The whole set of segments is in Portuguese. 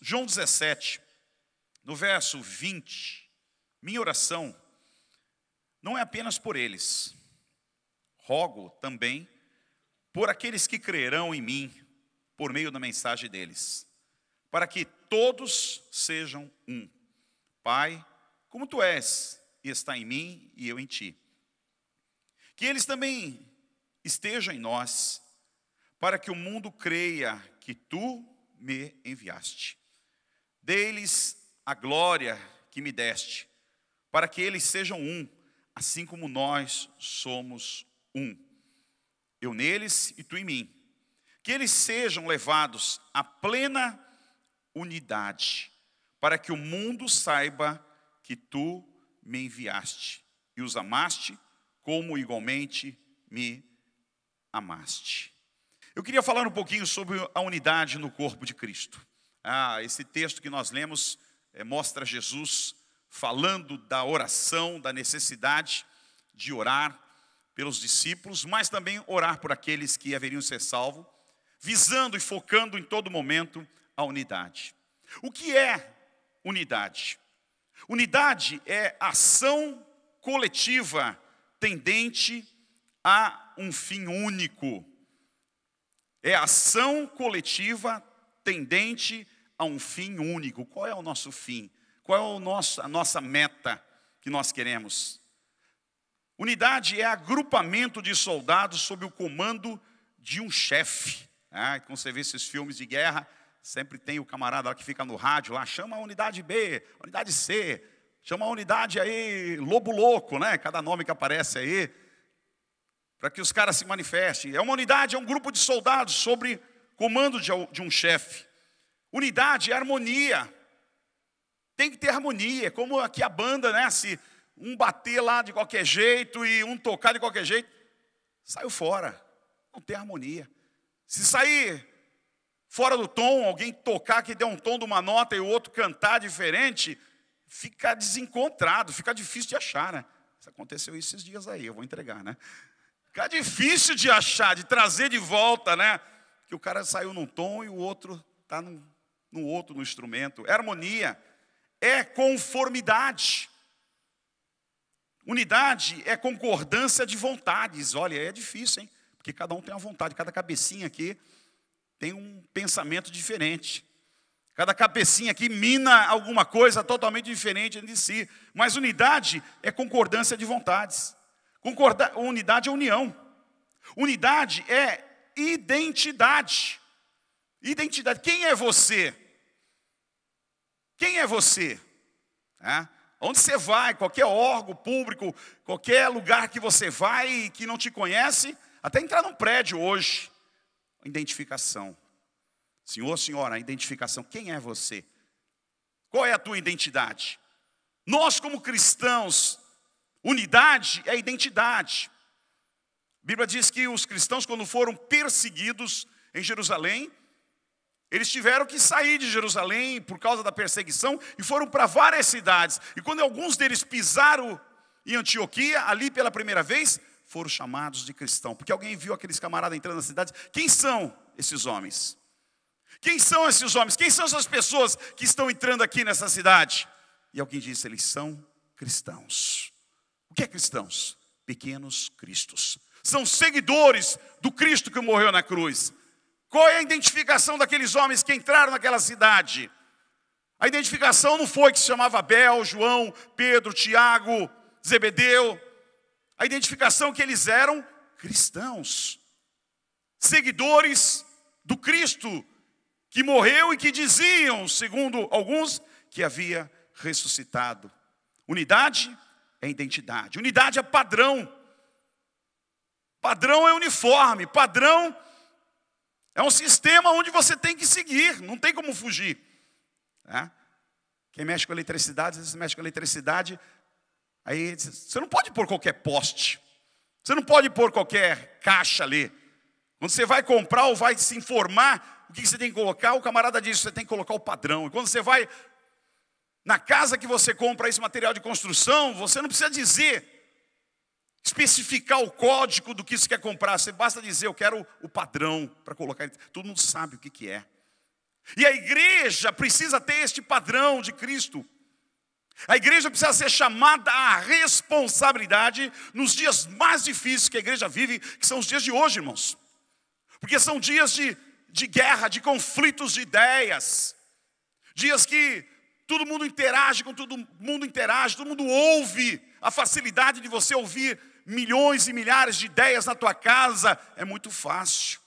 João 17, no verso 20, minha oração não é apenas por eles, rogo também por aqueles que crerão em mim, por meio da mensagem deles, para que todos sejam um. Pai, como tu és, e está em mim e eu em ti. Que eles também estejam em nós, para que o mundo creia que tu me enviaste. Dê-lhes a glória que me deste, para que eles sejam um, assim como nós somos um. Eu neles e tu em mim. Que eles sejam levados à plena unidade, para que o mundo saiba que tu me enviaste e os amaste como igualmente me amaste. Eu queria falar um pouquinho sobre a unidade no corpo de Cristo. Esse texto que nós lemos mostra Jesus falando da oração, da necessidade de orar pelos discípulos, mas também orar por aqueles que haveriam ser salvos, visando e focando em todo momento a unidade. O que é unidade? Unidade é ação coletiva tendente a um fim único. É ação coletiva tendente a um fim único. Qual é o nosso fim? Qual é a nossa meta que nós queremos? Unidade é agrupamento de soldados sob o comando de um chefe. Quando você vê esses filmes de guerra, sempre tem o camarada lá que fica no rádio lá, chama a unidade B, unidade C, chama a unidade aí, Lobo Louco, né? Cada nome que aparece aí, para que os caras se manifestem. É uma unidade, é um grupo de soldados sobre comando de um chefe. Unidade é harmonia. Tem que ter harmonia, como aqui a banda, né? Se um bater lá de qualquer jeito e um tocar de qualquer jeito, saiu fora, não tem harmonia. Se sair fora do tom, alguém tocar que deu um tom de uma nota e o outro cantar diferente, fica desencontrado, fica difícil de achar, né? Isso aconteceu esses dias aí, eu vou entregar, né? Fica difícil de achar, de trazer de volta, né? Que o cara saiu num tom e o outro está no outro, no instrumento. É harmonia, é conformidade. Unidade é concordância de vontades. Olha, é difícil, hein? Porque cada um tem uma vontade, cada cabecinha aqui tem um pensamento diferente. Cada cabecinha aqui mina alguma coisa totalmente diferente de si. Mas unidade é concordância de vontades. Unidade é união. Unidade é identidade. Identidade. Quem é você? Quem é você? Onde você vai, qualquer órgão público, qualquer lugar que você vai e que não te conhece, até entrar num prédio hoje, identificação. Senhor, senhora, a identificação. Quem é você? Qual é a tua identidade? Nós como cristãos, unidade é identidade. A Bíblia diz que os cristãos, quando foram perseguidos em Jerusalém, eles tiveram que sair de Jerusalém por causa da perseguição e foram para várias cidades. E quando alguns deles pisaram em Antioquia, ali pela primeira vez, foram chamados de cristão. Porque alguém viu aqueles camaradas entrando nas cidades. Quem são esses homens? Quem são esses homens? Quem são essas pessoas que estão entrando aqui nessa cidade? E alguém disse, eles são cristãos. O que é cristãos? Pequenos cristos. São seguidores do Cristo que morreu na cruz. Qual é a identificação daqueles homens que entraram naquela cidade? A identificação não foi que se chamava Abel, João, Pedro, Tiago, Zebedeu. A identificação que eles eram cristãos. Seguidores do Cristo que morreu e que diziam, segundo alguns, que havia ressuscitado. Unidade é identidade. Unidade é padrão. Padrão é uniforme. Padrão é um sistema onde você tem que seguir, não tem como fugir. Quem mexe com eletricidade, às vezes mexe com eletricidade, aí você não pode pôr qualquer poste, você não pode pôr qualquer caixa ali. Quando você vai comprar ou vai se informar o que você tem que colocar, o camarada diz que você tem que colocar o padrão. E quando você vai na casa que você compra esse material de construção, você não precisa especificar o código do que você quer comprar. Você basta dizer, eu quero o padrão para colocar. Todo mundo sabe o que é. E a igreja precisa ter este padrão de Cristo. A igreja precisa ser chamada à responsabilidade nos dias mais difíceis que a igreja vive, que são os dias de hoje, irmãos. Porque são dias de guerra, de conflitos de ideias. Dias que todo mundo interage com todo mundo ouve. A facilidade de você ouvir milhões e milhares de ideias na tua casa é muito fácil.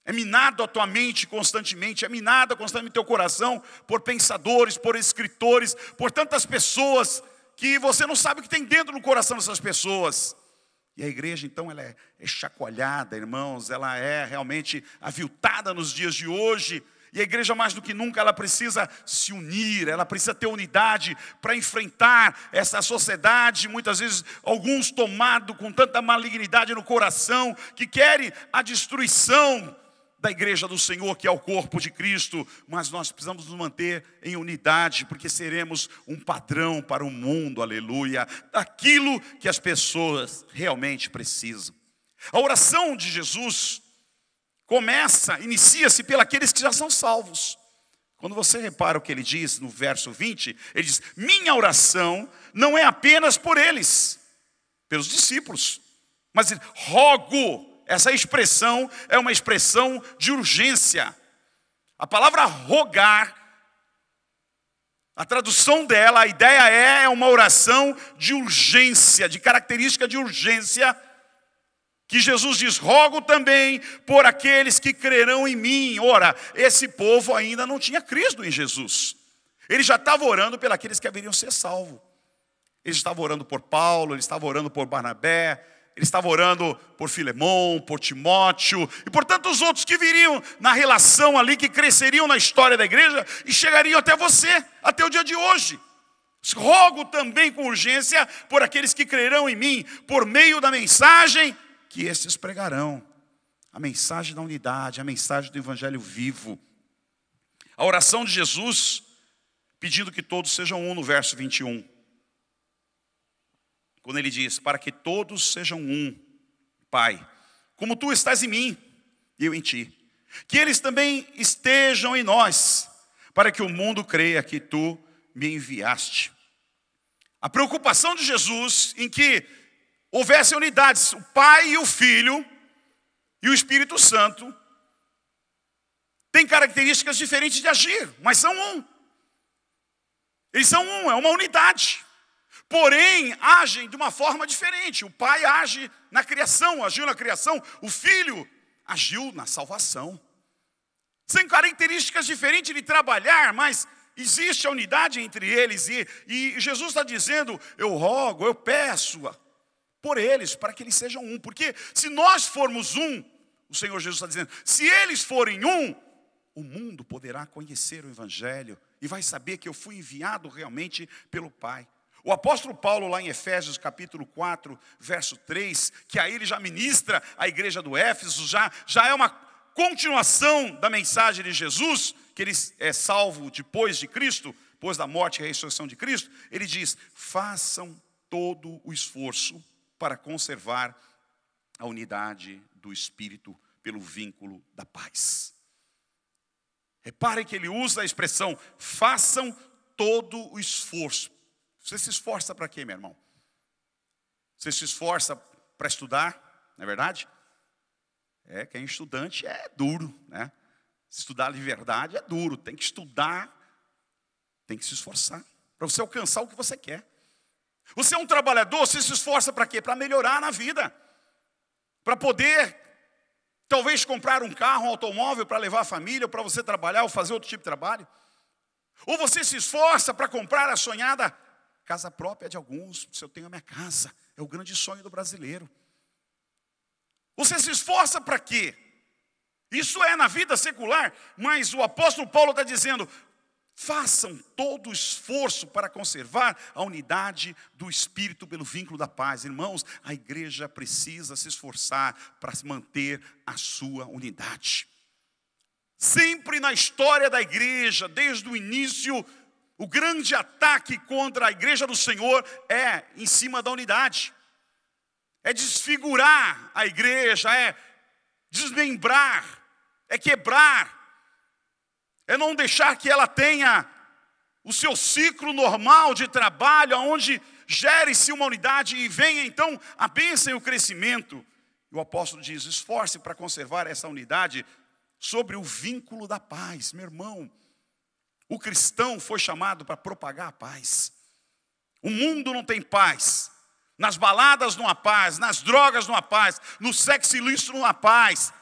É minado a tua mente constantemente, é minado constantemente teu coração por pensadores, por escritores, por tantas pessoas que você não sabe o que tem dentro do coração dessas pessoas. E a igreja, então, ela é chacoalhada, irmãos, ela é realmente aviltada nos dias de hoje. E a igreja, mais do que nunca, ela precisa se unir, ela precisa ter unidade para enfrentar essa sociedade, muitas vezes alguns tomados com tanta malignidade no coração, que querem a destruição da igreja do Senhor, que é o corpo de Cristo. Mas nós precisamos nos manter em unidade, porque seremos um padrão para o mundo, aleluia, daquilo que as pessoas realmente precisam. A oração de Jesus inicia-se pelos que já são salvos. Quando você repara o que ele diz no verso 20, ele diz: minha oração não é apenas por eles, pelos discípulos, mas rogo. Essa expressão é uma expressão de urgência. A palavra rogar, a tradução dela, a ideia é uma oração de urgência, de característica de urgência, que Jesus diz: rogo também por aqueles que crerão em mim. Ora, esse povo ainda não tinha crido em Jesus. Ele já estava orando pelos aqueles que haveriam ser salvos. Ele estava orando por Paulo, ele estava orando por Barnabé, ele estava orando por Filemão, por Timóteo e por tantos outros que viriam na relação ali, que cresceriam na história da igreja e chegariam até você, até o dia de hoje. Rogo também com urgência por aqueles que crerão em mim, por meio da mensagem que estes pregarão. A mensagem da unidade, a mensagem do evangelho vivo. A oração de Jesus, pedindo que todos sejam um, no verso 21. Quando ele diz: para que todos sejam um, Pai, como tu estás em mim e eu em ti, que eles também estejam em nós, para que o mundo creia que tu me enviaste. A preocupação de Jesus em que houvesse unidades, o Pai e o Filho e o Espírito Santo, têm características diferentes de agir, mas são um. Eles são um, é uma unidade. Porém, agem de uma forma diferente. O Pai age na criação, agiu na criação. O Filho agiu na salvação. São características diferentes de trabalhar, mas existe a unidade entre eles. E Jesus está dizendo: eu rogo, eu peço por eles, para que eles sejam um. Porque se nós formos um, o Senhor Jesus está dizendo, se eles forem um, o mundo poderá conhecer o Evangelho e vai saber que eu fui enviado realmente pelo Pai. O apóstolo Paulo, lá em Efésios capítulo 4, verso 3, que aí ele já ministra a igreja do Éfeso, já é uma continuação da mensagem de Jesus, que ele é salvo depois de Cristo, depois da morte e ressurreição de Cristo. Ele diz: façam todo o esforço para conservar a unidade do Espírito pelo vínculo da paz. Reparem que ele usa a expressão: façam todo o esforço. Você se esforça para quê, meu irmão? Você se esforça para estudar, não é verdade? Quem é estudante é duro, né? Estudar de verdade é duro, tem que estudar, tem que se esforçar, para você alcançar o que você quer. Você é um trabalhador, você se esforça para quê? Para melhorar na vida, para poder, talvez, comprar um carro, um automóvel para levar a família, ou para você trabalhar, ou fazer outro tipo de trabalho. Ou você se esforça para comprar a sonhada casa própria de alguns. Se eu tenho a minha casa, é o grande sonho do brasileiro. Você se esforça para quê? Isso é na vida secular, mas o apóstolo Paulo está dizendo: façam todo o esforço para conservar a unidade do Espírito pelo vínculo da paz. Irmãos, a igreja precisa se esforçar para manter a sua unidade. Sempre na história da igreja, desde o início, o grande ataque contra a igreja do Senhor é em cima da unidade. É desfigurar a igreja, é desmembrar, é quebrar. é não deixar que ela tenha o seu ciclo normal de trabalho, onde gere-se uma unidade e venha então a bênção e o crescimento. E o apóstolo diz: esforce para conservar essa unidade sobre o vínculo da paz. Meu irmão, o cristão foi chamado para propagar a paz. O mundo não tem paz. Nas baladas não há paz, nas drogas não há paz, no sexo ilícito não há paz,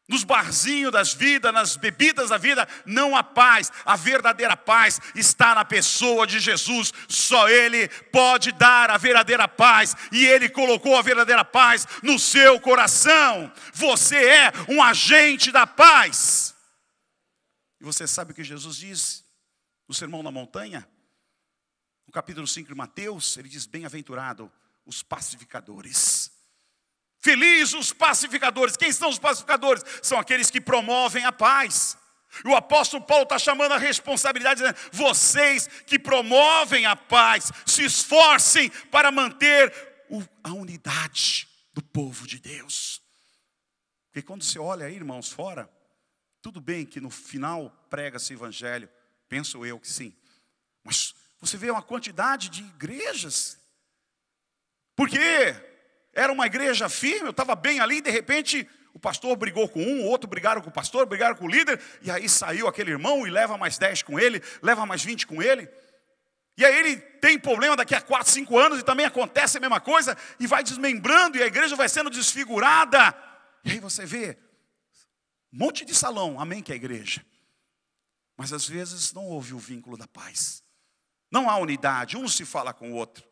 nos barzinhos das vidas, nas bebidas da vida, não há paz. A verdadeira paz está na pessoa de Jesus. Só Ele pode dar a verdadeira paz. E Ele colocou a verdadeira paz no seu coração. Você é um agente da paz. E você sabe o que Jesus diz no Sermão da Montanha? No capítulo 5 de Mateus, Ele diz: bem-aventurado os pacificadores. Felizes os pacificadores. Quem são os pacificadores? São aqueles que promovem a paz. E o apóstolo Paulo está chamando a responsabilidade, dizendo: vocês que promovem a paz, se esforcem para manter a unidade do povo de Deus. Porque quando você olha aí, irmãos, fora, tudo bem que no final prega-se o evangelho, penso eu que sim, mas você vê uma quantidade de igrejas, porque era uma igreja firme, eu estava bem ali, de repente o pastor brigou com um, o outro brigaram com o pastor, brigaram com o líder, e aí saiu aquele irmão e leva mais 10 com ele, leva mais 20 com ele, e aí ele tem problema daqui a 4, 5 anos, e também acontece a mesma coisa, e vai desmembrando, e a igreja vai sendo desfigurada, e aí você vê, um monte de salão, amém, que é a igreja, mas às vezes não houve o vínculo da paz, não há unidade, um se fala com o outro.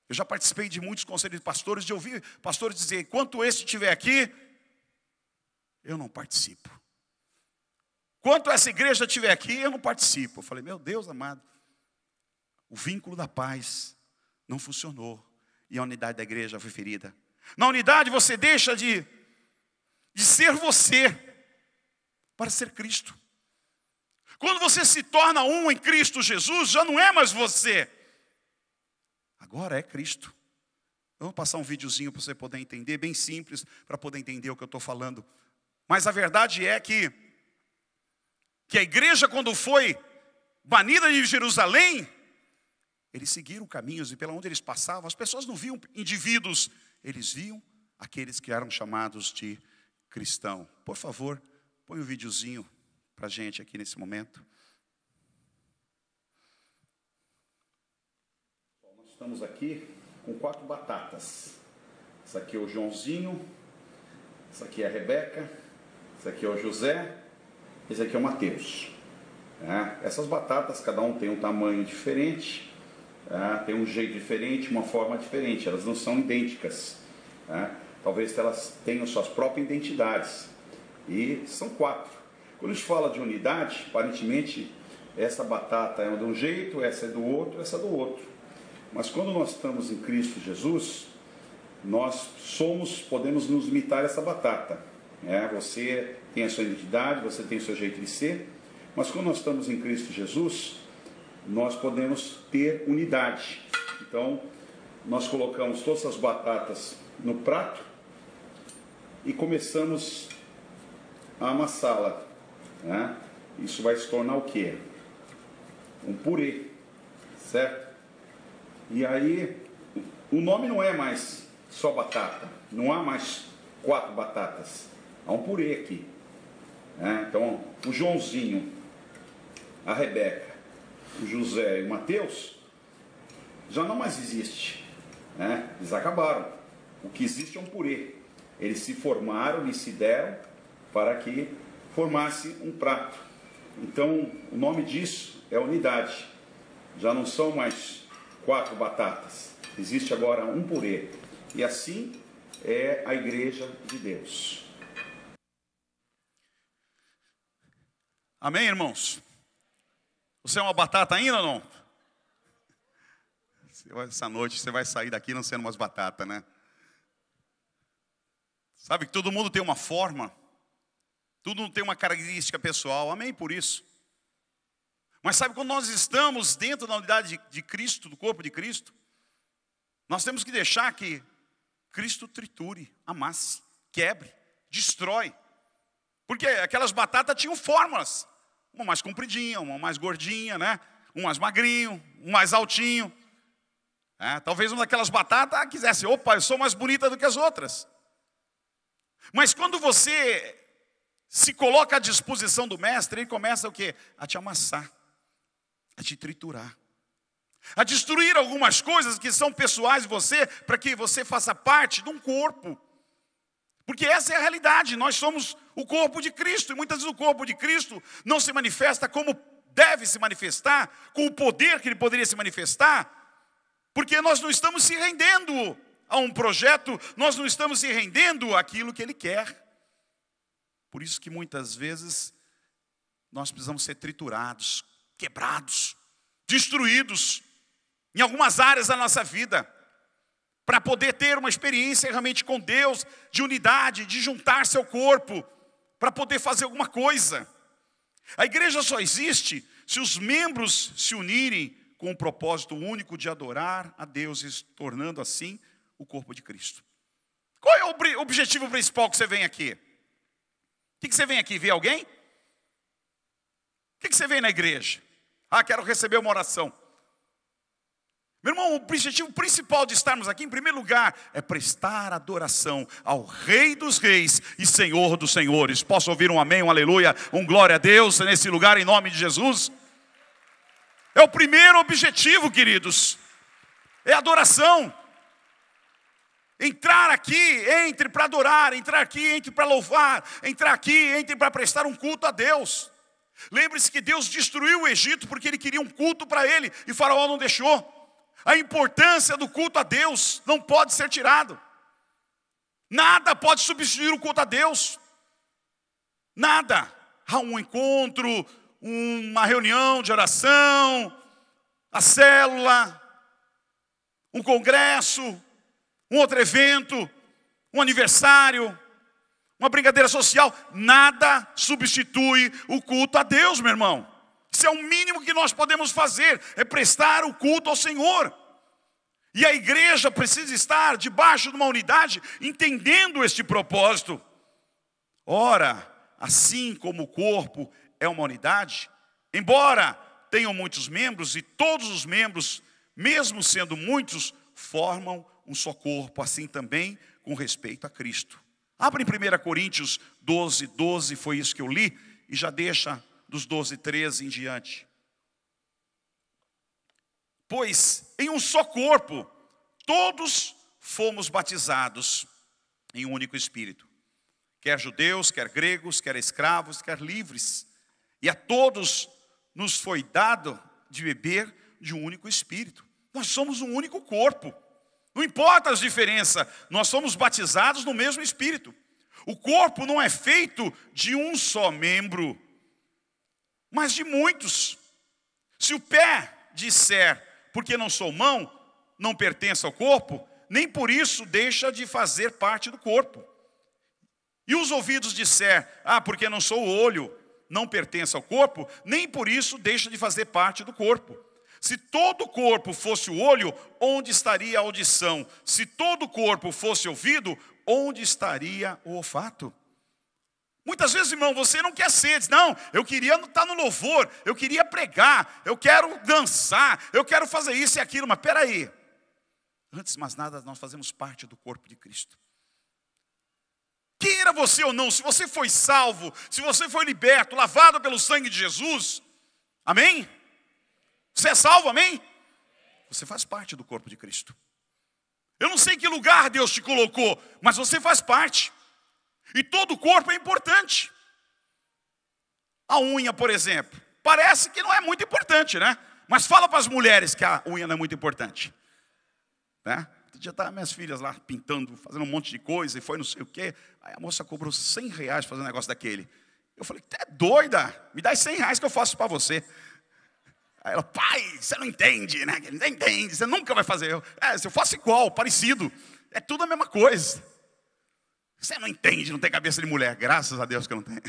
Eu já participei de muitos conselhos de pastores, de ouvir pastores dizer: enquanto esse estiver aqui, eu não participo. Enquanto essa igreja estiver aqui, eu não participo. Eu falei: meu Deus amado, o vínculo da paz não funcionou. E a unidade da igreja foi ferida. Na unidade você deixa de ser você, para ser Cristo. Quando você se torna um em Cristo Jesus, já não é mais você. Agora é Cristo. Eu vou passar um videozinho para você poder entender, bem simples, para poder entender o que eu estou falando. Mas a verdade é que a igreja, quando foi banida de Jerusalém, eles seguiram caminhos, e pela onde eles passavam, as pessoas não viam indivíduos, eles viam aqueles que eram chamados de cristão. Por favor, põe um videozinho para a gente aqui nesse momento. Estamos aqui com 4 batatas. Essa aqui é o Joãozinho, essa aqui é a Rebeca, essa aqui é o José, esse aqui é o Mateus. Essas batatas, cada um tem um tamanho diferente, tem um jeito diferente, uma forma diferente, elas não são idênticas. Talvez elas tenham suas próprias identidades. E são 4. Quando a gente fala de unidade, aparentemente, essa batata é de um jeito, essa é do outro, essa é do outro. Mas quando nós estamos em Cristo Jesus, nós podemos nos imitar essa batata. Você tem a sua identidade, você tem o seu jeito de ser, mas quando nós estamos em Cristo Jesus, nós podemos ter unidade. Então, nós colocamos todas as batatas no prato e começamos a amassá-la. Isso vai se tornar o quê? Um purê, certo? E aí, o nome não é mais só batata, não há mais 4 batatas, há um purê aqui. Então, o Joãozinho, a Rebeca, o José e o Mateus já não mais existe, eles acabaram. O que existe é um purê. Eles se formaram e se deram para que formasse um prato. Então, o nome disso é unidade. Já não são mais 4 batatas. Existe agora um purê. E assim é a igreja de Deus. Amém, irmãos? Você é uma batata ainda ou não? Essa noite você vai sair daqui não sendo umas batatas, né? Sabe que todo mundo tem uma forma. Todo mundo tem uma característica pessoal. Amém por isso. Mas sabe, quando nós estamos dentro da unidade de Cristo, do corpo de Cristo, nós temos que deixar que Cristo triture, amasse, quebre, destrói. Porque aquelas batatas tinham formas. uma mais compridinha, uma mais gordinha, né? Um mais magrinho, um mais altinho. Talvez uma daquelas batatas quisesse, opa, eu sou mais bonita do que as outras. Mas quando você se coloca à disposição do mestre, ele começa o quê? A te amassar, a te triturar, a destruir algumas coisas que são pessoais de você, para que você faça parte de um corpo. Porque essa é a realidade, nós somos o corpo de Cristo, e muitas vezes o corpo de Cristo não se manifesta como deve se manifestar, com o poder que ele poderia se manifestar, porque nós não estamos se rendendo a um projeto, nós não estamos se rendendo àquilo que ele quer. Por isso que muitas vezes nós precisamos ser triturados, quebrados, destruídos em algumas áreas da nossa vida, para poder ter uma experiência realmente com Deus, de unidade, de juntar-se ao corpo, para poder fazer alguma coisa. A igreja só existe se os membros se unirem com o propósito único de adorar a Deus e se tornando assim o corpo de Cristo. Qual é o objetivo principal que você vem aqui? O que você vem aqui? Ver alguém? O que você vem na igreja? Quero receber uma oração. Meu irmão, o objetivo principal de estarmos aqui, em primeiro lugar, é prestar adoração ao Rei dos Reis e Senhor dos Senhores. Posso ouvir um amém, um aleluia, um glória a Deus nesse lugar, em nome de Jesus? É o primeiro objetivo, queridos. É adoração. Entrar aqui, entre para adorar, entrar aqui, entre para louvar, entrar aqui, entre para prestar um culto a Deus. Lembre-se que Deus destruiu o Egito porque ele queria um culto para ele e Faraó não deixou. A importância do culto a Deus não pode ser tirado. Nada pode substituir o culto a Deus. Nada. Há um encontro, uma reunião de oração, a célula, um congresso, um outro evento, um aniversário, uma brincadeira social. Nada substitui o culto a Deus, meu irmão. Isso é o mínimo que nós podemos fazer, é prestar o culto ao Senhor. E a igreja precisa estar debaixo de uma unidade, entendendo este propósito. Ora, assim como o corpo é uma unidade, embora tenham muitos membros, e todos os membros, mesmo sendo muitos, formam um só corpo, assim também com respeito a Cristo. Abre em 1 Coríntios 12, 12, foi isso que eu li, e já deixa dos 12, 13 em diante. Pois em um só corpo, todos fomos batizados em um único Espírito. Quer judeus, quer gregos, quer escravos, quer livres. E a todos nos foi dado de beber de um único Espírito. Nós somos um único corpo. Não importa as diferenças, nós somos batizados no mesmo Espírito. O corpo não é feito de um só membro, mas de muitos. Se o pé disser, porque não sou mão, não pertence ao corpo, nem por isso deixa de fazer parte do corpo. E os ouvidos disser, porque não sou o olho, não pertence ao corpo, nem por isso deixa de fazer parte do corpo. Se todo o corpo fosse o olho, onde estaria a audição? Se todo o corpo fosse ouvido, onde estaria o olfato? Muitas vezes, irmão, você não quer ser, diz, não, eu queria estar no louvor, eu queria pregar, eu quero dançar, eu quero fazer isso e aquilo, mas peraí. Antes de mais nada, nós fazemos parte do corpo de Cristo. Queira você ou não, se você foi salvo, se você foi liberto, lavado pelo sangue de Jesus, amém? Você é salvo, amém? Você faz parte do corpo de Cristo. Eu não sei em que lugar Deus te colocou, mas você faz parte. E todo o corpo é importante. A unha, por exemplo, parece que não é muito importante, né? Mas fala para as mulheres que a unha não é muito importante, né? Já tá minhas filhas lá pintando, fazendo um monte de coisa, e foi não sei o quê. Aí a moça cobrou R$100 fazendo um negócio daquele. Eu falei, você é doida? Me dá R$100 que eu faço para você. Aí ela, pai, você não entende, né? Não entende, você nunca vai fazer. Se eu faço igual, parecido, é tudo a mesma coisa. Você não entende, não tem cabeça de mulher. Graças a Deus que eu não tenho.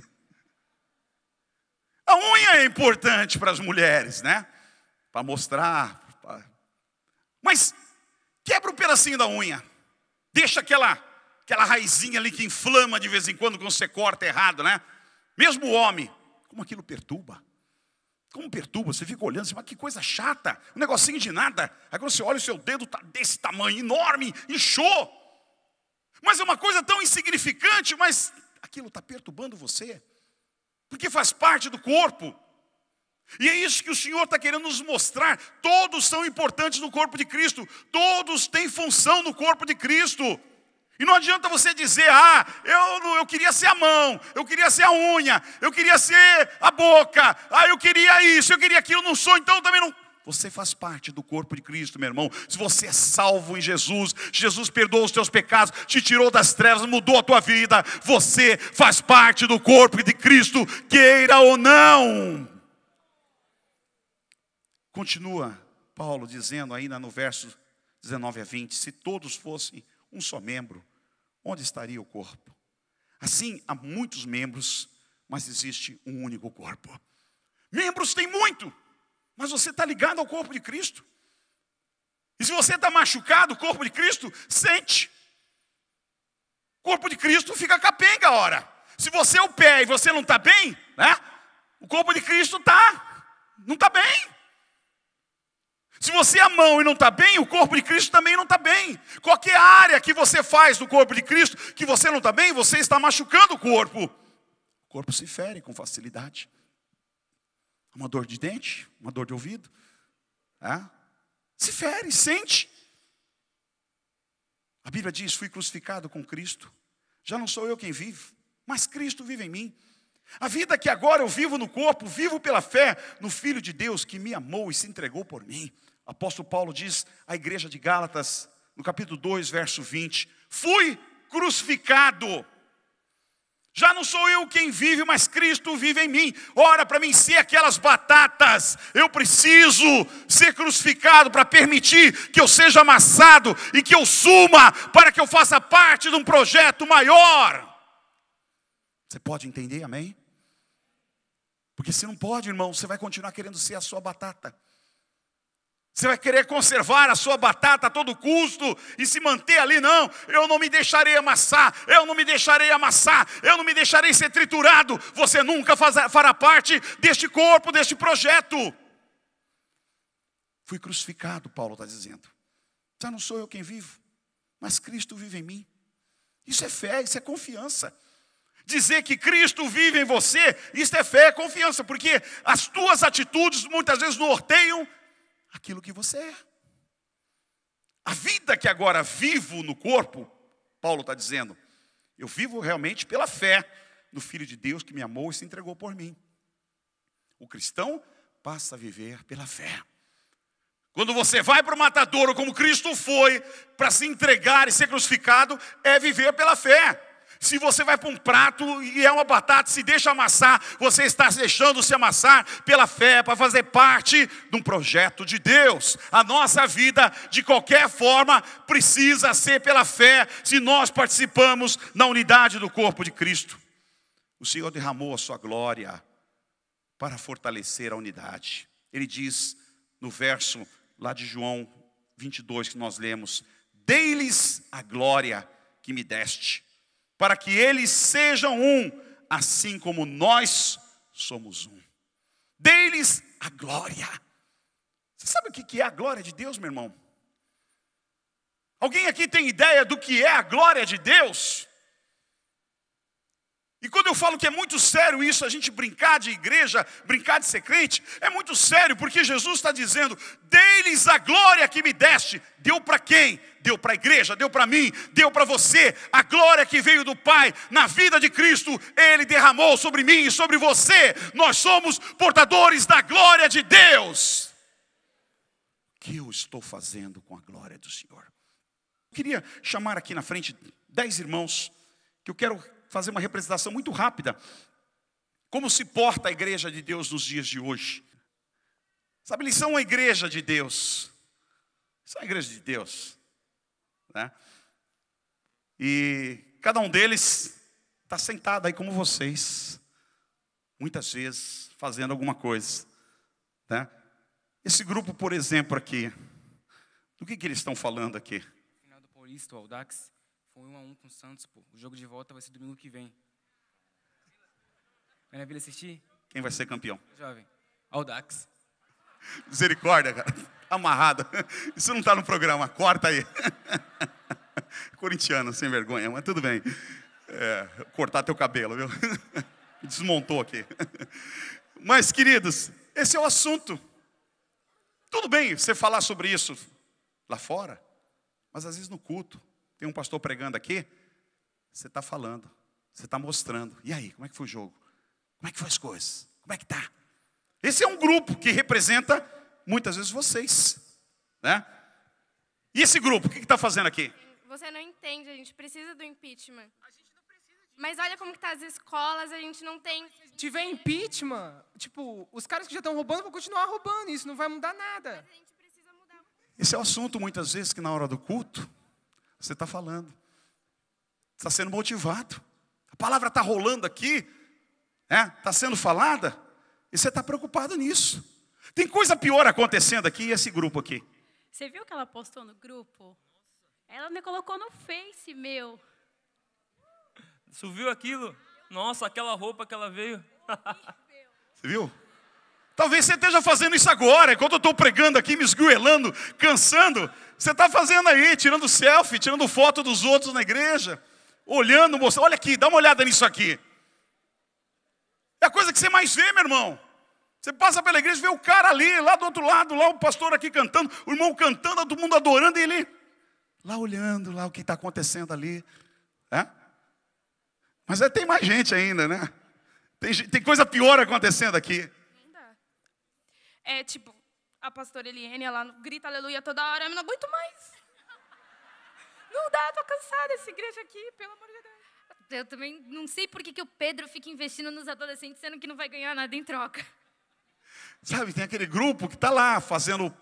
A unha é importante para as mulheres, né? Para mostrar. Mas quebra um pedacinho da unha. Deixa aquela raizinha ali que inflama de vez em quando você corta errado, né? Mesmo o homem. Como aquilo perturba. como perturba, você fica olhando, mas que coisa chata, um negocinho de nada. Aí quando você olha, o seu dedo está desse tamanho, enorme, inchou. Mas é uma coisa tão insignificante, mas aquilo está perturbando você, porque faz parte do corpo. E é isso que o Senhor está querendo nos mostrar. Todos são importantes no corpo de Cristo, todos têm função no corpo de Cristo. E não adianta você dizer, eu queria ser a mão, eu queria ser a unha, eu queria ser a boca, eu queria isso, eu queria aquilo, não sou, então também não. Você faz parte do corpo de Cristo, meu irmão. Se você é salvo em Jesus, Jesus perdoou os teus pecados, te tirou das trevas, mudou a tua vida, você faz parte do corpo de Cristo, queira ou não. Continua Paulo dizendo ainda no verso 19 a 20, se todos fossem um só membro, onde estaria o corpo? Assim, há muitos membros, mas existe um único corpo. Membros tem muito, mas você está ligado ao corpo de Cristo. E se você está machucado, o corpo de Cristo sente. O corpo de Cristo fica capenga a hora. Se você é o pé e você não está bem, né? O corpo de Cristo não está bem. Se você é a mão e não está bem, o corpo de Cristo também não está bem. Qualquer área que você faz do corpo de Cristo, que você não está bem, você está machucando o corpo. O corpo se fere com facilidade. Uma dor de dente, uma dor de ouvido. Se fere, sente. A Bíblia diz, fui crucificado com Cristo. Já não sou eu quem vive, mas Cristo vive em mim. A vida que agora eu vivo no corpo, vivo pela fé no Filho de Deus que me amou e se entregou por mim. O apóstolo Paulo diz à igreja de Gálatas, no capítulo 2, verso 20, fui crucificado. Já não sou eu quem vive, mas Cristo vive em mim. Ora, para mim ser aquelas batatas, eu preciso ser crucificado para permitir que eu seja amassado e que eu suma para que eu faça parte de um projeto maior. Você pode entender, amém? Porque se não pode, irmão, você vai continuar querendo ser a sua batata. Você vai querer conservar a sua batata a todo custo e se manter ali, não. Eu não me deixarei amassar, eu não me deixarei amassar, eu não me deixarei ser triturado. Você nunca fará parte deste corpo, deste projeto. Fui crucificado, Paulo está dizendo. Já não sou eu quem vivo, mas Cristo vive em mim. Isso é fé, isso é confiança. Dizer que Cristo vive em você, isso é fé, é confiança, porque as tuas atitudes muitas vezes norteiam aquilo que você é. A vida que agora vivo no corpo, Paulo está dizendo, eu vivo realmente pela fé no Filho de Deus que me amou e se entregou por mim. O cristão passa a viver pela fé. Quando você vai para o matadouro como Cristo foi, para se entregar e ser crucificado, é viver pela fé. Se você vai para um prato e é uma batata, se deixa amassar, você está deixando se amassar pela fé, para fazer parte de um projeto de Deus. A nossa vida, de qualquer forma, precisa ser pela fé, se nós participamos na unidade do corpo de Cristo. O Senhor derramou a sua glória para fortalecer a unidade. Ele diz no verso lá de João 22 que nós lemos, dei-lhes a glória que me deste, para que eles sejam um, assim como nós somos um. Dei-lhes a glória. Você sabe o que é a glória de Deus, meu irmão? Alguém aqui tem ideia do que é a glória de Deus? E quando eu falo que é muito sério isso, a gente brincar de igreja, brincar de ser crente, é muito sério, porque Jesus está dizendo, dei-lhes a glória que me deste. Deu para quem? Deu para a igreja, deu para mim, deu para você. A glória que veio do Pai na vida de Cristo, Ele derramou sobre mim e sobre você. Nós somos portadores da glória de Deus. O que eu estou fazendo com a glória do Senhor? Eu queria chamar aqui na frente 10 irmãos, que eu quero fazer uma representação muito rápida. Como se porta a igreja de Deus nos dias de hoje? Sabe, eles são uma igreja de Deus. São a igreja de Deus, né? E cada um deles está sentado aí como vocês, muitas vezes fazendo alguma coisa, né? Esse grupo, por exemplo, aqui, do que eles estão falando aqui? Final do Paulista, o Audax, foi 1-1 com o Santos, pô. O jogo de volta vai ser domingo que vem. Vai na Vila assistir? Quem vai ser campeão? Jovem. Audax. Misericórdia, cara. Amarrada. Isso não está no programa, corta aí. Corintiano, sem vergonha, mas tudo bem. Cortar teu cabelo, viu? Desmontou aqui. Mas, queridos, esse é o assunto. Tudo bem você falar sobre isso lá fora, mas às vezes no culto, tem um pastor pregando aqui, você está falando, você está mostrando. E aí, como é que foi o jogo? Como é que foi as coisas? Como é que tá? Esse é um grupo que representa muitas vezes vocês, né? E esse grupo, o que está fazendo aqui? Você não entende, a gente precisa do impeachment. Mas olha como que tá as escolas, a gente não tem... Se tiver impeachment, tipo, os caras que já estão roubando vão continuar roubando, isso não vai mudar nada. Mas a gente precisa mudar. Esse é o assunto, muitas vezes, que na hora do culto, você está falando. Está sendo motivado. A palavra está rolando aqui, está sendo falada, e você está preocupado nisso. Tem coisa pior acontecendo aqui, e esse grupo aqui. Você viu que ela postou no grupo? Ela me colocou no Face, meu. Você viu aquilo? Nossa, aquela roupa que ela veio. Você viu? Talvez você esteja fazendo isso agora, enquanto eu estou pregando aqui, me esgoelando, cansando. Você está fazendo aí, tirando selfie, tirando foto dos outros na igreja. Olhando, mostrando, olha aqui, dá uma olhada nisso aqui. É a coisa que você mais vê, meu irmão. Você passa pela igreja e vê o cara ali, lá do outro lado, lá o pastor aqui cantando, o irmão cantando, todo mundo adorando, e ele lá olhando, lá o que está acontecendo ali. Mas tem mais gente ainda, né? Tem coisa pior acontecendo aqui. Não dá. É tipo, a pastora Eliane, ela grita aleluia toda hora, eu não aguento mais. Não dá, tô cansada dessa igreja aqui, pelo amor de Deus. Eu também não sei por que o Pedro fica investindo nos adolescentes, sendo que não vai ganhar nada em troca. Sabe, tem aquele grupo que está lá fazendo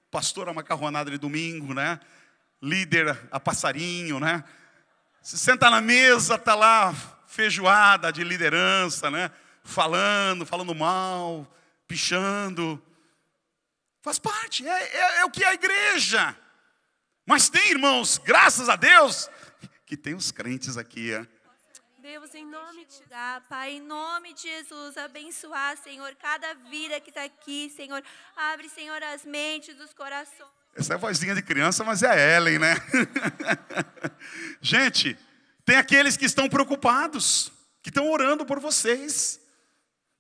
pastor a macarronada de domingo, né? Líder a passarinho, né? Se senta na mesa, está lá feijoada de liderança, né? Falando mal, pichando. Faz parte, é o que é a igreja. Mas tem, irmãos, graças a Deus, que tem os crentes aqui, Deus, em nome de Jesus, Pai, em nome de Jesus, abençoar, Senhor, cada vida que está aqui, Senhor. Abre, Senhor, as mentes, os corações. Essa é a vozinha de criança, mas é a Ellen, né? Gente, tem aqueles que estão preocupados, que estão orando por vocês.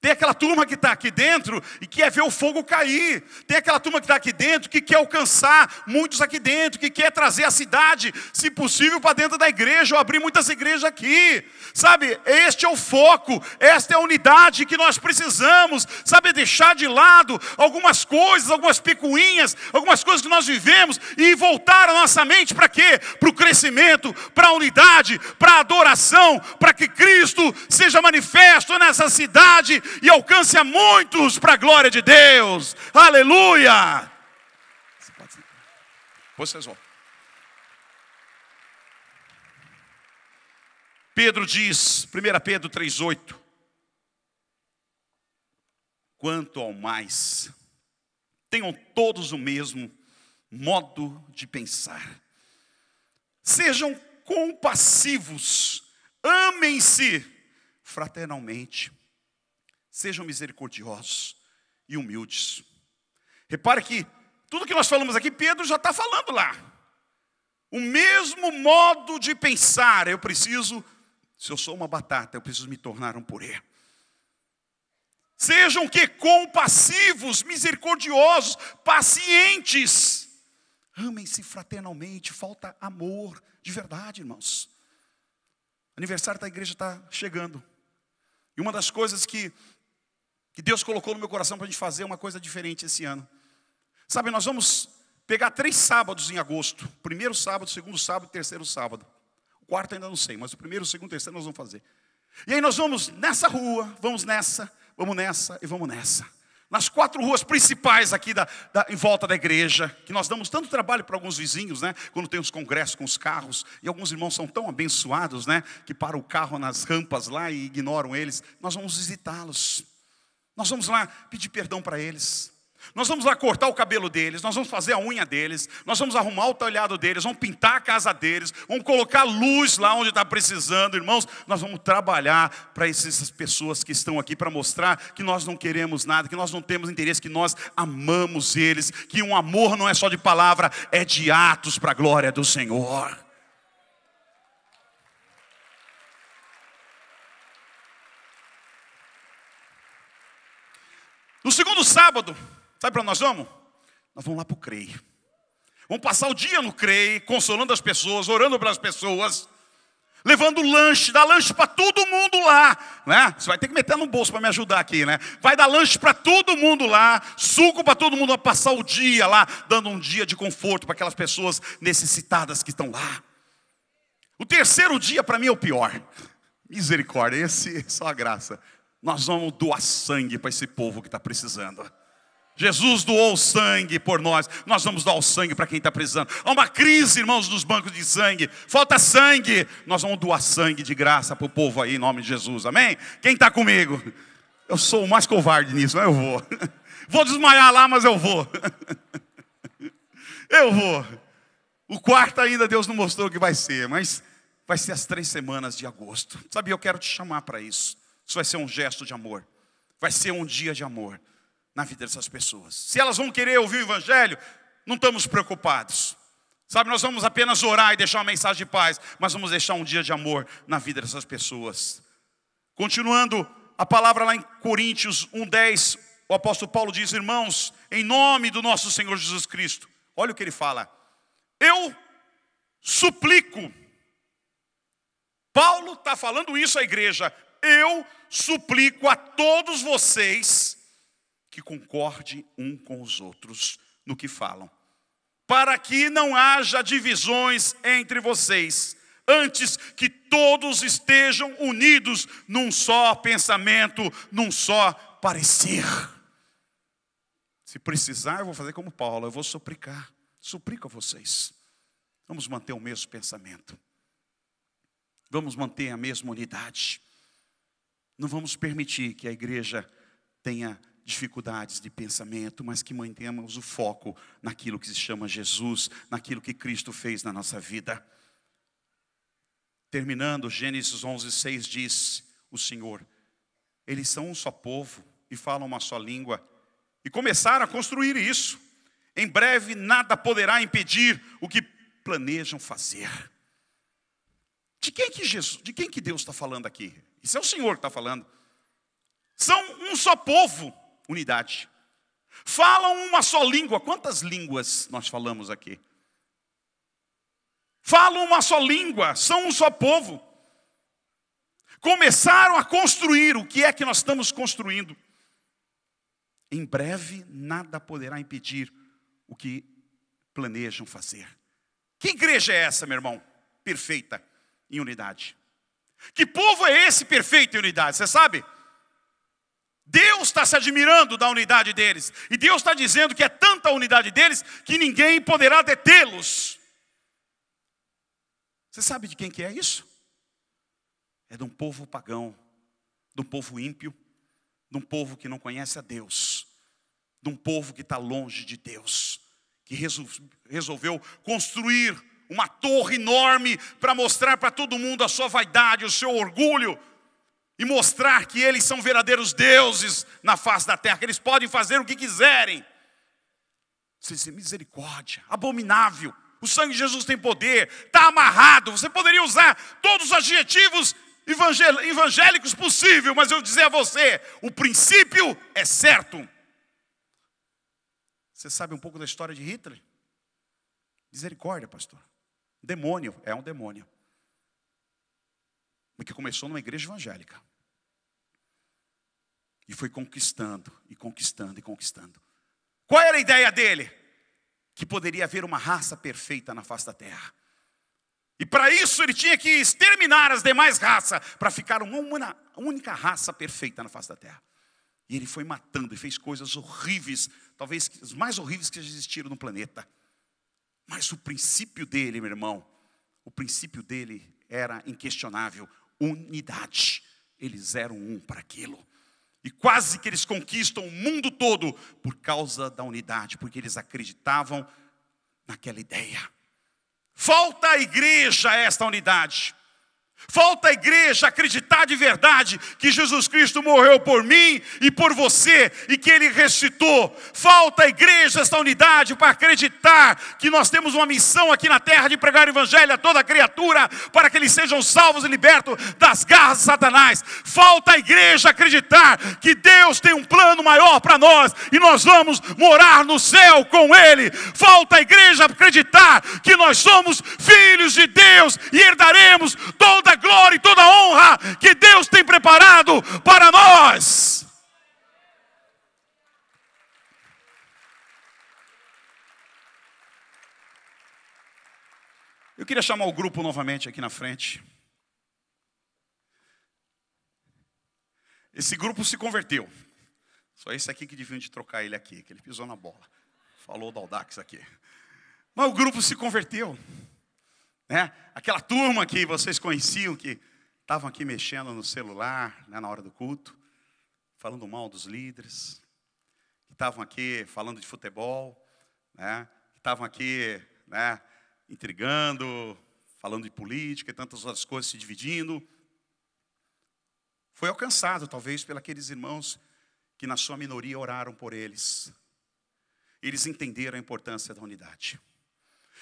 Tem aquela turma que está aqui dentro e quer ver o fogo cair. Tem aquela turma que está aqui dentro que quer alcançar muitos aqui dentro, que quer trazer a cidade, se possível, para dentro da igreja, ou abrir muitas igrejas aqui. Sabe, este é o foco, esta é a unidade que nós precisamos. Sabe, deixar de lado algumas coisas, algumas picuinhas, algumas coisas que nós vivemos e voltar a nossa mente para quê? Para o crescimento, para a unidade, para a adoração, para que Cristo seja manifesto nessa cidade e alcance a muitos para a glória de Deus. Aleluia! Vocês vão. Pedro diz, 1 Pedro 3,8: quanto ao mais, tenham todos o mesmo modo de pensar. Sejam compassivos, amem-se fraternalmente. Sejam misericordiosos e humildes. Repare que tudo que nós falamos aqui, Pedro já está falando lá. O mesmo modo de pensar. Eu preciso, se eu sou uma batata, eu preciso me tornar um purê. Sejam que compassivos, misericordiosos, pacientes. Amem-se fraternalmente. Falta amor de verdade, irmãos. O aniversário da igreja está chegando. E uma das coisas que Deus colocou no meu coração para a gente fazer uma coisa diferente esse ano. Sabe, nós vamos pegar 3 sábados em agosto. Primeiro sábado, segundo sábado e terceiro sábado. O quarto ainda não sei, mas o primeiro, o segundo e terceiro nós vamos fazer. E aí nós vamos nessa rua, vamos nessa e vamos nessa. Nas 4 ruas principais aqui em volta da igreja, que nós damos tanto trabalho para alguns vizinhos, né? Quando tem os congressos com os carros, e alguns irmãos são tão abençoados, né? Que param o carro nas rampas lá e ignoram eles. Nós vamos visitá-los. Nós vamos lá pedir perdão para eles. Nós vamos lá cortar o cabelo deles, nós vamos fazer a unha deles, nós vamos arrumar o telhado deles, vamos pintar a casa deles, vamos colocar luz lá onde está precisando, irmãos. Nós vamos trabalhar para essas pessoas que estão aqui, para mostrar que nós não queremos nada, que nós não temos interesse, que nós amamos eles, que um amor não é só de palavra, é de atos para a glória do Senhor. No segundo sábado, sabe para onde nós vamos? Nós vamos lá para o CREI. Vamos passar o dia no CREI, consolando as pessoas, orando pelas pessoas, levando lanche, dar lanche para todo mundo lá, né? Você vai ter que meter no bolso para me ajudar aqui, né? Vai dar lanche para todo mundo lá, suco para todo mundo, vai passar o dia lá, dando um dia de conforto para aquelas pessoas necessitadas que estão lá. O terceiro dia para mim é o pior. Misericórdia, esse é só a graça. Nós vamos doar sangue para esse povo que está precisando. Jesus doou sangue por nós. Nós vamos dar o sangue para quem está precisando. Há uma crise, irmãos, nos bancos de sangue. Falta sangue. Nós vamos doar sangue de graça para o povo aí, em nome de Jesus. Amém? Quem está comigo? Eu sou o mais covarde nisso, mas eu vou. Vou desmaiar lá, mas eu vou. Eu vou. O quarto ainda Deus não mostrou o que vai ser, mas vai ser as 3 semanas de agosto. Sabe, eu quero te chamar para isso. Isso vai ser um gesto de amor. Vai ser um dia de amor na vida dessas pessoas. Se elas vão querer ouvir o evangelho, não estamos preocupados. Sabe, nós vamos apenas orar e deixar uma mensagem de paz, mas vamos deixar um dia de amor na vida dessas pessoas. Continuando a palavra lá em Coríntios 1:10, o apóstolo Paulo diz: irmãos, em nome do nosso Senhor Jesus Cristo, olha o que ele fala. Eu suplico. Paulo está falando isso à igreja. Eu suplico a todos vocês que concordem um com os outros no que falam, para que não haja divisões entre vocês, antes que todos estejam unidos num só pensamento, num só parecer. Se precisar, eu vou fazer como Paulo, eu vou suplicar, suplico a vocês. Vamos manter o mesmo pensamento, vamos manter a mesma unidade. Não vamos permitir que a igreja tenha dificuldades de pensamento, mas que mantenhamos o foco naquilo que se chama Jesus, naquilo que Cristo fez na nossa vida. Terminando, Gênesis 11:6 diz o Senhor: eles são um só povo e falam uma só língua, e começaram a construir isso. Em breve nada poderá impedir o que planejam fazer. De quem que Deus está falando aqui? Isso é o Senhor que está falando. São um só povo, unidade. Falam uma só língua. Quantas línguas nós falamos aqui? Falam uma só língua, são um só povo. Começaram a construir. O que é que nós estamos construindo? Em breve nada poderá impedir o que planejam fazer. Que igreja é essa, meu irmão? Perfeita, em unidade. Que povo é esse perfeito em unidade? Você sabe? Deus está se admirando da unidade deles. E Deus está dizendo que é tanta a unidade deles que ninguém poderá detê-los. Você sabe de quem que é isso? É de um povo pagão, de um povo ímpio, de um povo que não conhece a Deus, de um povo que está longe de Deus, que resolveu construir uma torre enorme para mostrar para todo mundo a sua vaidade, o seu orgulho, e mostrar que eles são verdadeiros deuses na face da terra, que eles podem fazer o que quiserem. Você diz: misericórdia, abominável, o sangue de Jesus tem poder, está amarrado. Você poderia usar todos os adjetivos evangélicos possíveis, mas eu vou dizer a você, o princípio é certo. Você sabe um pouco da história de Hitler? Misericórdia, pastor. Demônio, é um demônio. Porque começou numa igreja evangélica. E foi conquistando, e conquistando, e conquistando. Qual era a ideia dele? Que poderia haver uma raça perfeita na face da terra. E para isso ele tinha que exterminar as demais raças, para ficar uma única raça perfeita na face da terra. E ele foi matando e fez coisas horríveis, talvez as mais horríveis que já existiram no planeta. Mas o princípio dele, meu irmão, o princípio dele era inquestionável: unidade. Eles eram um para aquilo. E quase que eles conquistam o mundo todo por causa da unidade, porque eles acreditavam naquela ideia. Falta à igreja esta unidade. Falta à igreja acreditar de verdade que Jesus Cristo morreu por mim e por você e que Ele ressuscitou. Falta à igreja esta unidade para acreditar que nós temos uma missão aqui na terra de pregar o evangelho a toda criatura para que eles sejam salvos e libertos das garras de Satanás. Falta à igreja acreditar que Deus tem um plano maior para nós e nós vamos morar no céu com Ele. Falta à igreja acreditar que nós somos filhos de Deus e herdaremos toda a glória e toda a honra que Deus tem preparado para nós. Eu queria chamar o grupo novamente aqui na frente. Esse grupo se converteu. Só esse aqui que deviam de trocar ele aqui, que ele pisou na bola. Falou do Audax aqui. Mas o grupo se converteu. Né? Aquela turma que vocês conheciam, que estavam aqui mexendo no celular, né, na hora do culto, falando mal dos líderes, que estavam aqui falando de futebol, né, que estavam aqui, né, intrigando, falando de política e tantas outras coisas, se dividindo. Foi alcançado, talvez, por aqueles irmãos que na sua minoria oraram por eles. Eles entenderam a importância da unidade.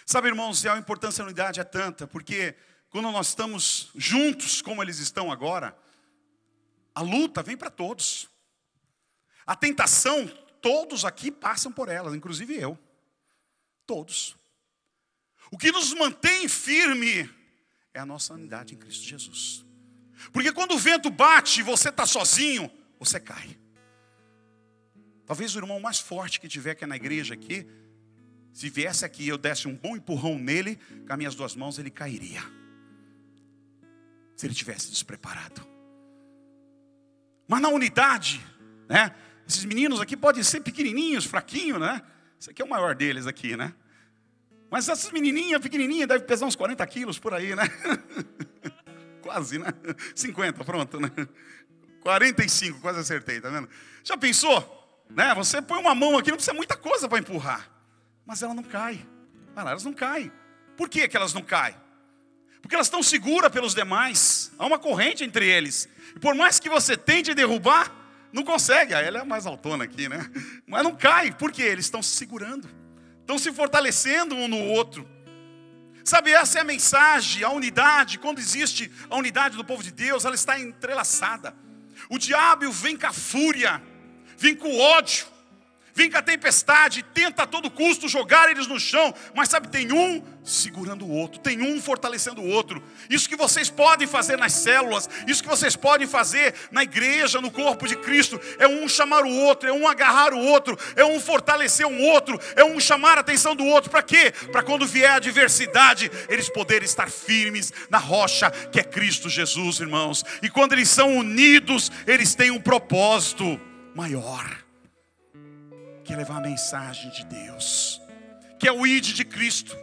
Sabe, irmãos, a importância da unidade é tanta, porque quando nós estamos juntos, como eles estão agora, a luta vem para todos. A tentação, todos aqui passam por ela, inclusive eu. Todos. O que nos mantém firme é a nossa unidade em Cristo Jesus. Porque quando o vento bate e você está sozinho, você cai. Talvez o irmão mais forte que tiver aqui na igreja aqui, se viesse aqui e eu desse um bom empurrão nele, com as minhas duas mãos ele cairia. Se ele tivesse despreparado. Mas na unidade, né? Esses meninos aqui podem ser pequenininhos, fraquinhos, né? Esse aqui é o maior deles aqui, né? Mas essas menininhas, pequenininhas, devem pesar uns 40 quilos por aí, né? Quase, né? 50, pronto, né? 45, quase acertei, tá vendo? Já pensou? Né? Você põe uma mão aqui, não precisa muita coisa para empurrar. Mas ela não cai. Elas não caem. Por que elas não caem? Porque elas estão seguras pelos demais. Há uma corrente entre eles. E por mais que você tente derrubar, não consegue. Ela é a mais autona aqui, né? Mas não cai. Por quê? Eles estão se segurando. Estão se fortalecendo um no outro. Sabe, essa é a mensagem, a unidade. Quando existe a unidade do povo de Deus, ela está entrelaçada. O diabo vem com a fúria, vem com o ódio, vem com a tempestade, tenta a todo custo jogar eles no chão. Mas sabe, tem um segurando o outro, tem um fortalecendo o outro. Isso que vocês podem fazer nas células, isso que vocês podem fazer na igreja, no corpo de Cristo, é um chamar o outro, é um agarrar o outro, é um fortalecer um outro, é um chamar a atenção do outro. Para quê? Para quando vier a adversidade, eles poderem estar firmes na rocha que é Cristo Jesus, irmãos. E quando eles são unidos, eles têm um propósito maior, que é levar a mensagem de Deus, que é o ID de Cristo,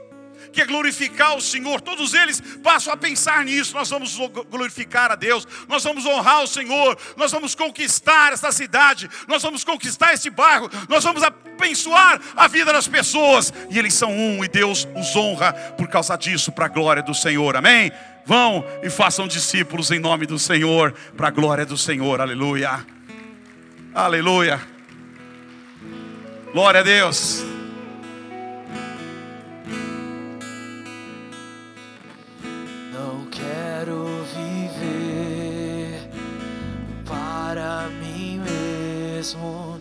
que é glorificar o Senhor. Todos eles passam a pensar nisso. Nós vamos glorificar a Deus, nós vamos honrar o Senhor, nós vamos conquistar essa cidade, nós vamos conquistar esse bairro, nós vamos abençoar a vida das pessoas. E eles são um e Deus os honra por causa disso, para a glória do Senhor, amém? Vão e façam discípulos em nome do Senhor, para a glória do Senhor, aleluia, aleluia. Glória a Deus. Não quero viver para mim mesmo.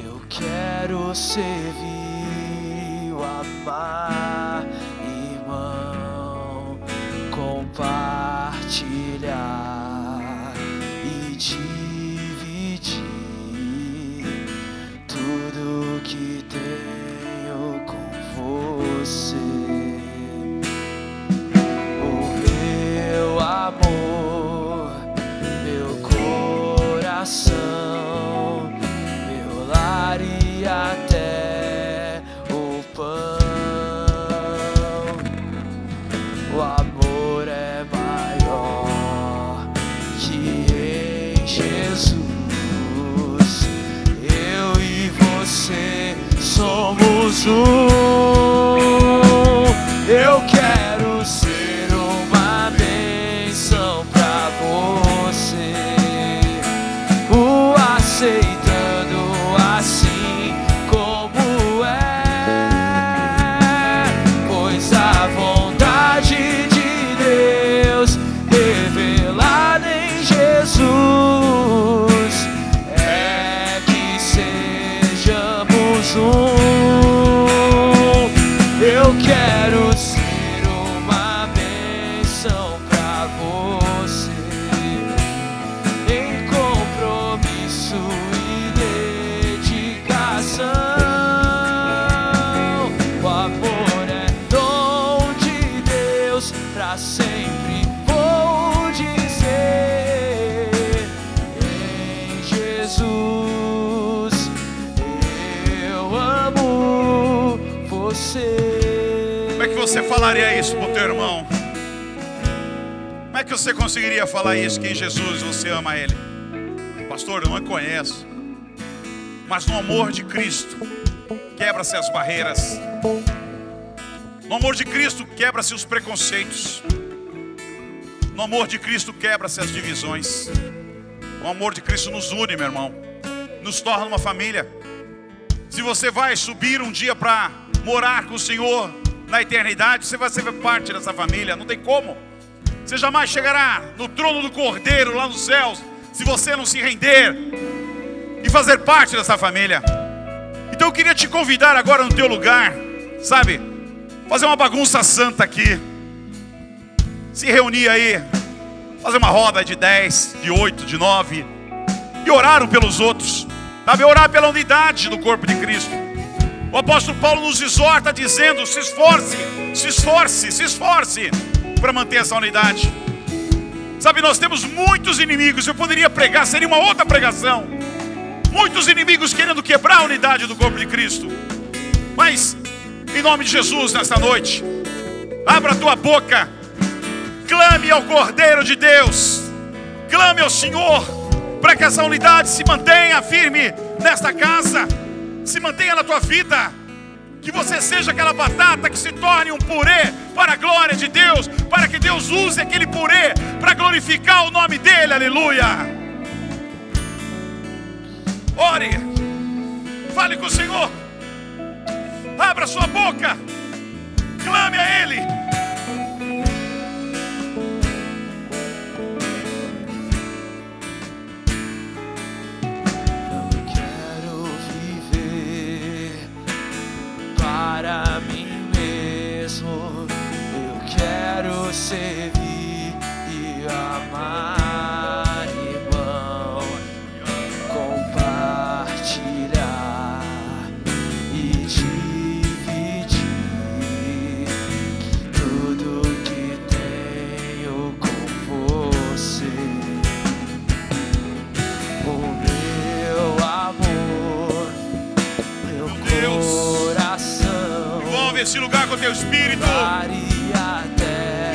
Eu quero servir, amar, irmão, compartilhar e dividir tudo que tenho com você. O meu amor, meu coração, meu lar e até o pão. sejamos um. Eu quero ser uma bênção pra você, o aceitando assim como é, pois a vontade de Deus revelada em Jesus é que sejamos um. Eu quero ser uma bênção pra você, em compromisso e dedicação. O amor é dom de Deus, pra sempre vou dizer. Em Jesus eu amo você. Como é que você falaria isso pro teu irmão? Como é que você conseguiria falar isso, que em Jesus você ama Ele? Pastor, eu não conheço. Mas no amor de Cristo, quebra-se as barreiras. No amor de Cristo, quebra-se os preconceitos. No amor de Cristo, quebra-se as divisões. O amor de Cristo nos une, meu irmão. Nos torna uma família. Se você vai subir um dia para morar com o Senhor na eternidade, você vai ser parte dessa família. Não tem como. Você jamais chegará no trono do Cordeiro lá nos céus se você não se render e fazer parte dessa família. Então eu queria te convidar agora no teu lugar, sabe, fazer uma bagunça santa aqui, se reunir aí, fazer uma roda de 10, de 8, de 9 e orar um pelos outros, sabe, orar pela unidade do corpo de Cristo. O apóstolo Paulo nos exorta dizendo: se esforce, se esforce, se esforce para manter essa unidade. Sabe, nós temos muitos inimigos. Eu poderia pregar, seria uma outra pregação. Muitos inimigos querendo quebrar a unidade do corpo de Cristo. Mas, em nome de Jesus, nesta noite, abra a tua boca, clame ao Cordeiro de Deus, clame ao Senhor, para que essa unidade se mantenha firme nesta casa, se mantenha na tua vida. Que você seja aquela batata que se torne um purê para a glória de Deus, para que Deus use aquele purê para glorificar o nome dEle, aleluia. Ore, fale com o Senhor, abra sua boca, clame a Ele. Para mim mesmo, eu quero servir e amar, irmão, compartilhar e dividir tudo que tenho com você. O meu amor, meu coração, envolve esse lugar com o teu Espírito.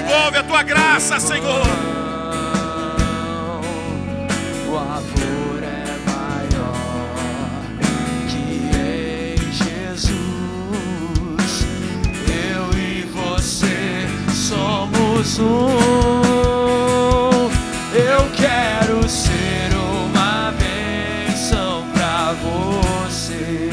Envolve a tua graça, Senhor. O amor é maior que em Jesus. Eu e você somos um. Eu quero ser uma bênção pra você,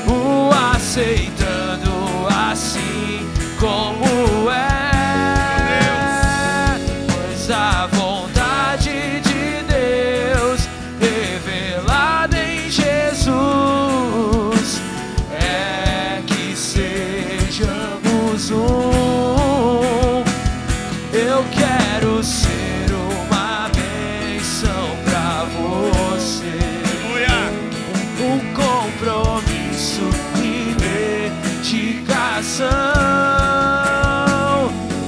o aceitando assim como é, pois a vontade de Deus revelada em Jesus é que sejamos um. Eu quero ser uma bênção pra você, um compromisso e dedicação.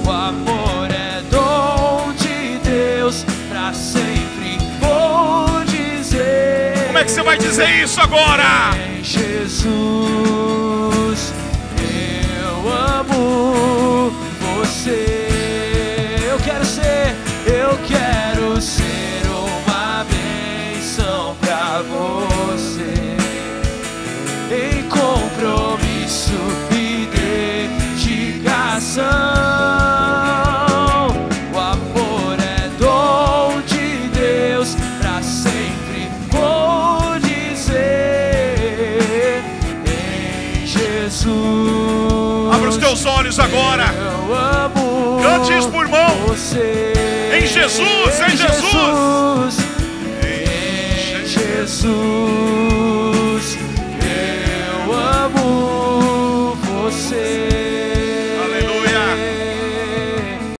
O amor é dom de Deus, pra sempre vou dizer. Como é que você vai dizer isso agora? Em Jesus eu amo você. Eu quero ser uma bênção pra você, em compromisso Jesus. Abra os teus olhos agora. Eu amo Cante isso, por irmão. você. Em Jesus, em Jesus.